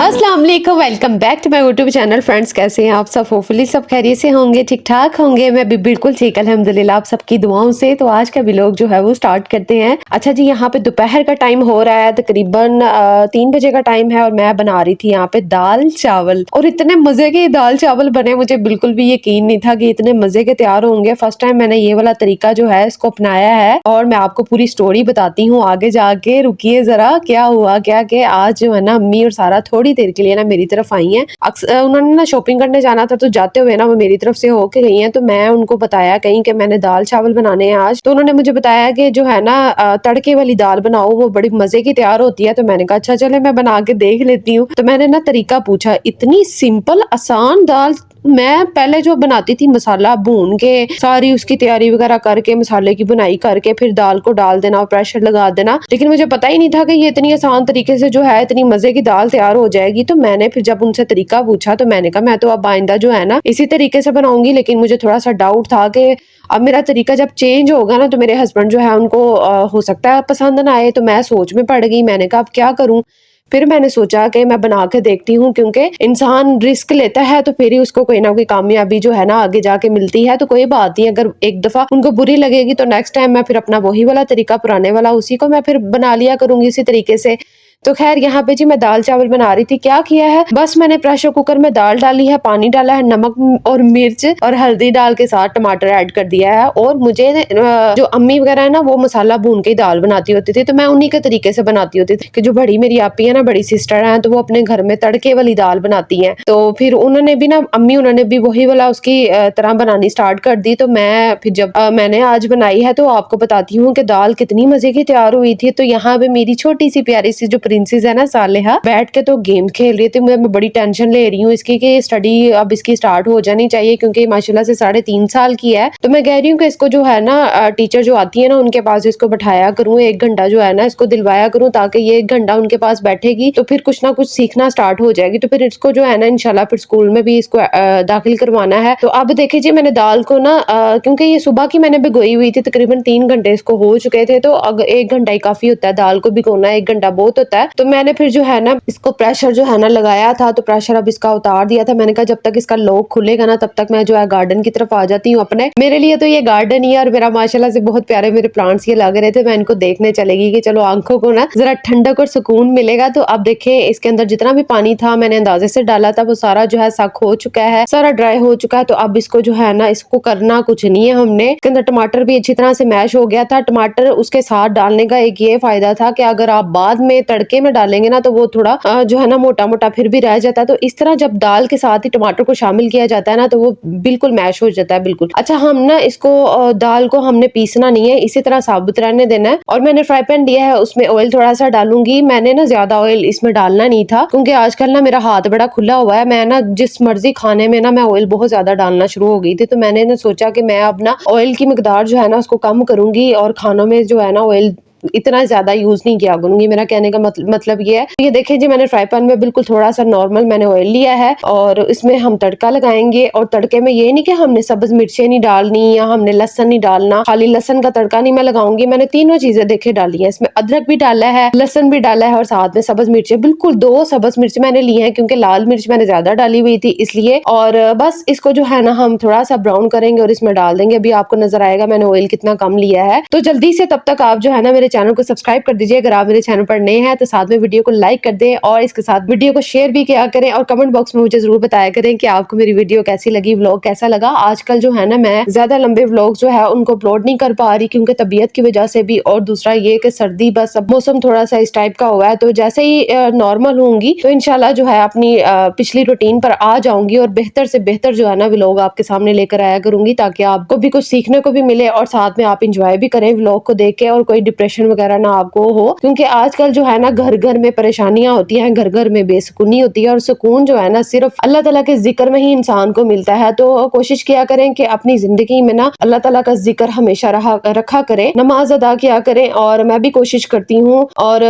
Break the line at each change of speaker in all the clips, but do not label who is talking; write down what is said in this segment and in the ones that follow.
अस्सलाम वालेकुम, welcome back to my YouTube channel. Friends, कैसे हैं आप सब? होपफुली सब खैरियत से होंगे, ठीक ठाक होंगे। मैं भी बिल्कुल ठीक, अल्हम्दुलिल्लाह, आप सबकी दुआओं से। तो आज का व्लॉग जो है वो स्टार्ट करते हैं। अच्छा जी, यहाँ पे दोपहर का टाइम हो रहा है, तकरीबन 3 बजे का टाइम है और मैं बना रही थी यहाँ पे दाल चावल। और इतने मजे के दाल चावल बने, मुझे बिल्कुल भी यकीन नहीं था कि इतने मजे के तैयार होंगे। फर्स्ट टाइम मैंने ये वाला तरीका जो है इसको अपनाया है और मैं आपको पूरी स्टोरी बताती हूँ आगे जाके। रुकिए जरा, क्या हुआ क्या कि आज जो है ना, अम्मी और सारा थोड़ी देर के लिए ना मेरी तरफ आई हैं। अक्सर उन्होंने ना शॉपिंग करने जाना था, तो जाते हुए ना वो मेरी तरफ से होके गई हैं। तो मैं उनको बताया कहीं कि मैंने दाल चावल बनाने हैं आज। तो उन्होंने मुझे बताया कि जो है ना तड़के वाली दाल बनाओ, वो बड़ी मजे की तैयार होती है। तो मैंने कहा अच्छा चले, मैं बना के देख लेती हूँ। तो मैंने ना तरीका पूछा, इतनी सिंपल आसान दाल। मैं पहले जो बनाती थी, मसाला भून के सारी उसकी तैयारी वगैरह करके, मसाले की बुनाई करके फिर दाल को डाल देना और प्रेशर लगा देना, लेकिन मुझे पता ही नहीं था कि ये इतनी आसान तरीके से जो है इतनी मजे की दाल तैयार हो जाएगी। तो मैंने फिर जब उनसे तरीका पूछा तो मैंने कहा मैं तो अब आइंदा जो है ना इसी तरीके से बनाऊंगी। लेकिन मुझे थोड़ा सा डाउट था कि अब मेरा तरीका जब चेंज होगा ना तो मेरे हस्बैंड जो है उनको हो सकता है पसंद ना आए। तो मैं सोच में पड़ गई, मैंने कहा अब क्या करूं। फिर मैंने सोचा कि मैं बना के देखती हूँ, क्योंकि इंसान रिस्क लेता है तो फिर ही उसको कोई ना कोई कामयाबी जो है ना आगे जाके मिलती है। तो कोई बात नहीं, अगर एक दफा उनको बुरी लगेगी तो नेक्स्ट टाइम मैं फिर अपना वही वाला तरीका, पुराने वाला, उसी को मैं फिर बना लिया करूंगी उसी तरीके से। तो खैर, यहाँ पे जी मैं दाल चावल बना रही थी। क्या किया है, बस मैंने प्रेशर कुकर में दाल डाली है, पानी डाला है, नमक और मिर्च और हल्दी डाल के साथ टमाटर ऐड कर दिया है। और मुझे जो अम्मी वगैरह है ना, वो मसाला भून के ही दाल बनाती होती थी, तो मैं उन्हीं के तरीके से बनाती होती थी। कि जो बड़ी मेरी आपी है ना, बड़ी सिस्टर है, तो वो अपने घर में तड़के वाली दाल बनाती है। तो फिर उन्होंने भी ना, अम्मी उन्होंने भी वही वाला उसकी तरह बनानी स्टार्ट कर दी। तो मैं फिर जब मैंने आज बनाई है तो आपको बताती हूँ कि दाल कितनी मजे की तैयार हुई थी। तो यहाँ पे मेरी छोटी सी प्यारी सी जो प्रिंसेस है ना, सालेहा, बैठ के तो गेम खेल रही थी। मैं बड़ी टेंशन ले रही हूँ इसकी कि स्टडी अब इसकी स्टार्ट हो जानी चाहिए, क्योंकि माशाल्लाह से 3.5 साल की है। तो मैं कह रही हूँ कि इसको जो है ना टीचर जो आती है ना उनके पास इसको बैठाया करूँ, 1 घंटा जो है ना इसको दिलवाया करूँ, ताकि ये 1 घंटा उनके पास बैठेगी तो फिर कुछ ना कुछ सीखना स्टार्ट हो जाएगी। तो फिर इसको जो है ना इंशाल्लाह फिर स्कूल में भी इसको दाखिल करवाना है। तो अब देखिए जी, मैंने दाल को ना क्योंकि ये सुबह की मैंने भिगोई हुई थी, तकरीबन 3 घंटे इसको हो चुके थे। तो अगर 1 घंटा ही काफी होता है, दाल को भिगोना 1 घंटा बहुत होता है। तो मैंने फिर जो है ना इसको प्रेशर जो है ना लगाया था, तो प्रेशर अब इसका उतार दिया था। मैंने कहा जब तक इसका लॉक खुलेगा ना तब तक मैं जो है गार्डन की तरफ आ जाती हूँ अपने। मेरे लिए तो ये गार्डन ही है और मेरा माशाल्लाह से बहुत प्यारे मेरे प्लांट्स ये लग रहे थे। मैं इनको देखने चलेगी कि चलो आंखों को ना जरा ठंडक और सुकून मिलेगा। तो अब देखिए, इसके अंदर जितना भी पानी था मैंने अंदाजे से डाला था, वो सारा जो है सक हो चुका है, सारा ड्राई हो चुका है। तो अब इसको जो है ना इसको करना कुछ नहीं है हमने। इसके अंदर टमाटर भी अच्छी तरह से मैश हो गया था। टमाटर उसके साथ डालने का एक ये फायदा था कि अगर आप बाद में तड़के में डालेंगे ना तो वो थोड़ा जो है ना मोटा मोटा फिर भी रह जाता है। तो इस तरह जब दाल के साथ ही टमाटर को शामिल किया जाता है ना तो वो बिल्कुल मैश हो जाता है बिल्कुल। अच्छा, हम ना इसको दाल को हमने पीसना नहीं है, इसी तरह साबुत रहने देना है। और मैंने फ्राई पैन लिया है, उसमें ऑयल थोड़ा सा डालूंगी। मैंने ना ज्यादा ऑयल इसमें डालना नहीं था, क्योंकि आजकल ना मेरा हाथ बड़ा खुला हुआ है। मैं ना जिस मर्जी खाने में ना मैं ऑयल बहुत ज्यादा डालना शुरू हो गई थी। तो मैंने ना सोचा कि मैं अब ना ऑयल की मिकदार जो है ना उसको कम करूंगी और खानों में जो है ना ऑयल इतना ज्यादा यूज नहीं किया करूंगी। मेरा कहने का मतलब ये है। ये देखिए जी, मैंने फ्राई पैन में बिल्कुल थोड़ा सा नॉर्मल मैंने ऑयल लिया है और इसमें हम तड़का लगाएंगे। और तड़के में ये नहीं कि हमने सब्ज मिर्चें नहीं डालनी या हमने लहसन नहीं डालना, खाली लहसन का तड़का नहीं मैं लगाऊंगी। मैंने तीनों चीजें देखे डाली है, इसमें अदरक भी डाला है, लहसन भी डाला है और साथ में सब्ज मिर्चें, बिल्कुल 2 सब्ज मिर्च मैंने ली है, क्योंकि लाल मिर्च मैंने ज्यादा डाली हुई थी इसलिए। और बस इसको जो है ना हम थोड़ा सा ब्राउन करेंगे और इसमें डाल देंगे। अभी आपको नजर आएगा मैंने ऑयल कितना कम लिया है। तो जल्दी से तब तक आप जो है ना मेरे चैनल को सब्सक्राइब कर दीजिए। अगर आप मेरे चैनल पर नए हैं तो साथ में वीडियो को लाइक कर दें और इसके साथ वीडियो को शेयर भी किया करें। और कमेंट बॉक्स में मुझे जरूर बताया करें कि आपको मेरी वीडियो कैसी लगी, व्लॉग कैसा लगा। आजकल जो है ना मैं ज्यादा लंबे व्लॉग जो है उनको अपलोड नहीं कर पा रही, क्योंकि तबीयत की वजह से भी, और दूसरा ये कि सर्दी, बस अब मौसम थोड़ा सा इस टाइप का हुआ है। तो जैसे ही नॉर्मल होंगी तो इंशाल्लाह जो है अपनी पिछली रूटीन पर आ जाऊंगी और बेहतर से बेहतर जो है ना व्लॉग आपके सामने लेकर आया करूंगी, ताकि आपको भी कुछ सीखने को भी मिले और साथ में आप इंजॉय भी करें व्लॉग को देख के, और कोई डिप्रेशन वगैरह ना आपको हो। क्योंकि आजकल जो है ना घर घर में परेशानियां होती हैं, घर घर में बेसुकूनी होती है, और सुकून जो है ना सिर्फ अल्लाह ताला के जिक्र में ही इंसान को मिलता है। तो कोशिश किया करें कि अपनी जिंदगी में ना अल्लाह ताला का जिक्र हमेशा रखा करें, नमाज अदा किया करें। और मैं भी कोशिश करती हूँ, और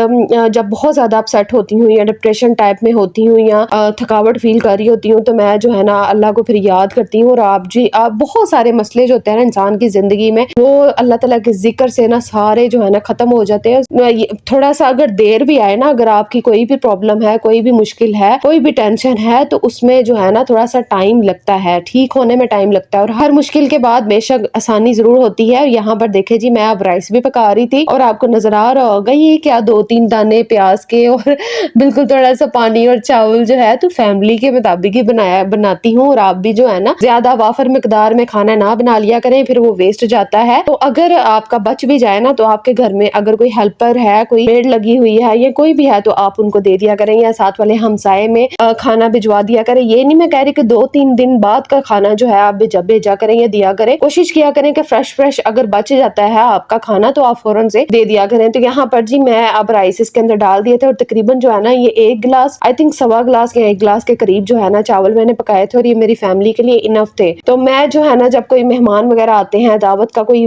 जब बहुत ज्यादा अपसेट होती हूँ या डिप्रेशन टाइप में होती हूँ या थकावट फील कर रही होती हूँ, तो मैं जो है ना अल्लाह को फिर याद करती हूँ। और आप बहुत सारे मसले जो होते हैं ना इंसान की जिंदगी में, वो अल्लाह ताला के जिक्र से ना सारे जो है ना खत्म खत्म हो जाते हैं। थोड़ा सा अगर देर भी आए ना, अगर आपकी कोई भी प्रॉब्लम है, कोई भी मुश्किल है, कोई भी टेंशन है, तो उसमें जो है ना थोड़ा सा टाइम लगता है, ठीक होने में टाइम लगता है। और हर मुश्किल के बाद बेशक आसानी जरूर होती है। यहाँ पर देखे जी, मैं अब राइस भी पका रही थी और आपको नजर आ रहा होगा ये क्या 2-3 दाने प्याज के और बिल्कुल थोड़ा सा पानी और चावल जो है तो फैमिली के मुताबिक ही बनाती हूँ। और आप भी जो है ना ज्यादा वाफर मिकदार में खाना ना बना लिया करें, फिर वो वेस्ट जाता है। तो अगर आपका बच भी जाए ना, तो आपके घर में अगर कोई हेल्पर है, कोई मेड लगी हुई है या कोई भी है, तो आप उनको दे दिया करें या साथ वाले हमसाए में खाना भिजवा दिया करें। ये नहीं मैं कह रही कि 2-3 दिन बाद का खाना जो है आप भेजा करें या दिया करें। कोशिश किया करें कि फ्रेश अगर बच जाता है आपका खाना तो आप फौरन से दे दिया करें। तो यहाँ पर जी मैं अब राइस इसके अंदर डाल दिए थे और तकरीबन जो है ना ये 1 गिलास, आई थिंक 1.25 गिलास या 1 गिलास के करीब जो है ना चावल मैंने पकाए थे और ये मेरी फैमिली के लिए इनफ थे। तो मैं जो है ना जब कोई मेहमान वगैरह आते हैं, दावत का कोई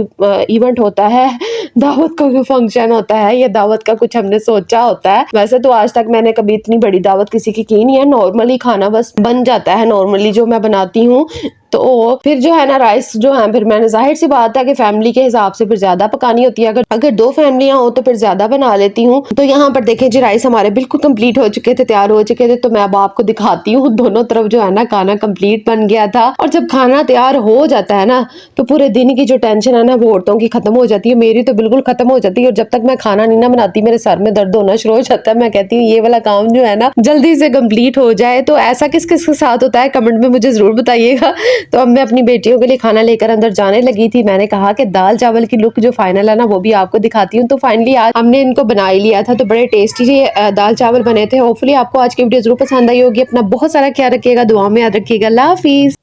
इवेंट होता है, दावत का कोई फंक्शन होता है या दावत का कुछ हमने सोचा होता है, वैसे तो आज तक मैंने कभी इतनी बड़ी दावत किसी की नहीं है। नॉर्मली खाना बस बन जाता है, नॉर्मली जो मैं बनाती हूँ। तो फिर जो है ना राइस जो है, फिर मैंने जाहिर सी बात है कि फैमिली के हिसाब से फिर ज्यादा पकानी होती है। अगर 2 फैमिलियां हो तो फिर ज्यादा बना लेती हूँ। तो यहाँ पर देखें जी राइस हमारे बिल्कुल कंप्लीट हो चुके थे, तैयार हो चुके थे। तो मैं अब आपको दिखाती हूँ, दोनों तरफ जो है ना खाना कंप्लीट बन गया था। और जब खाना तैयार हो जाता है ना, तो पूरे दिन की जो टेंशन है ना वो औरतों की खत्म हो जाती है। मेरी तो बिल्कुल खत्म हो जाती है। और जब तक मैं खाना नहीं ना बनाती, मेरे सर में दर्द होना शुरू हो जाता है। मैं कहती हूँ ये वाला काम जो है ना जल्दी से कंप्लीट हो जाए। तो ऐसा किस किस के साथ होता है कमेंट में मुझे जरूर बताइएगा। तो अब मैं अपनी बेटियों के लिए खाना लेकर अंदर जाने लगी थी। मैंने कहा कि दाल चावल की लुक जो फाइनल है ना वो भी आपको दिखाती हूँ। तो फाइनली आज हमने इनको बना ही लिया था। तो बड़े टेस्टी दाल चावल बने थे। होपफुली आपको आज की वीडियो जरूर पसंद आई होगी। अपना बहुत सारा ख्याल रखिएगा, दुआ में याद रखिएगा। अल्लाह हाफिज।